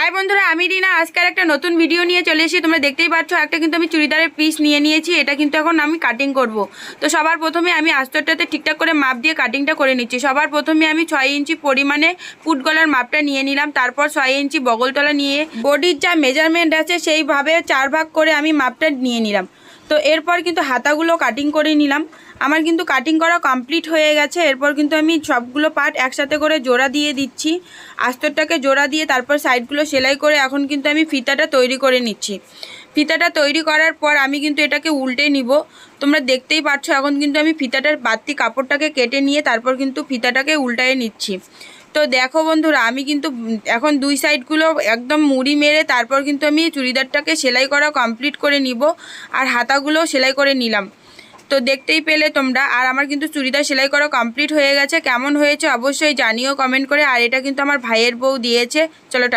High বন্ধুরা, আমি রিনা। আজকের একটা নতুন ভিডিও নিয়ে চলে এসেছি। তোমরা দেখতেই পাচ্ছ, একটা কিন্তু আমি চুড়িদারের পিস নিয়ে নিয়েছি। এটা কিন্তু এখন আমি কাটিং করব। তো সবার প্রথমে আমি আস্তরটাতে ঠিকঠাক করে মাপ দিয়ে কাটিংটা করে নিচ্ছি। সবার প্রথমে আমি 6 ইঞ্চি পরিমাণে ফুট গলার মাপটা নিয়ে নিলাম। তারপর 6 ইঞ্চি বগলতলা নিয়ে বডির যা মেজারমেন্ট আছে সেইভাবে 4 ভাগ করে আমি মাপটা নিয়ে নিলাম। তো এরপর কিন্তু হাতাগুলো কাটিং করে নিলাম। আমার কিন্তু কাটিং করা কমপ্লিট হয়ে গেছে। এরপর কিন্তু আমি সবগুলো পার্ট একসাথে করে জোড়া দিয়ে দিচ্ছি। আস্তরটাকে জোড়া দিয়ে তারপর সাইডগুলো সেলাই করে এখন কিন্তু আমি ফিতাটা তৈরি করে নিচ্ছি। ফিতাটা তৈরি করার পর আমি কিন্তু এটাকে উল্টে নিব। তোমরা দেখতেই পাচ্ছ, এখন কিন্তু আমি ফিতাটার বাড়তি কাপড়টাকে কেটে নিয়ে তারপর কিন্তু ফিতাটাকে উল্টায়ে নিচ্ছি। তো দেখো বন্ধুরা, আমি কিন্তু এখন দুই সাইডগুলো একদম মুড়ি মেরে তারপর কিন্তু আমি চুড়িদারটাকে সেলাই করা কমপ্লিট করে নিব। আর হাতাগুলো সেলাই করে নিলাম। তো দেখতেই পেলে তোমরা। আর আমার কিন্তু চুড়িদার সেলাই করা কমপ্লিট হয়ে গেছে। কেমন হয়েছে অবশ্যই জানিও কমেন্ট করে। আর এটা কিন্তু আমার ভাইয়ের বউ দিয়েছে। চলো টাটা।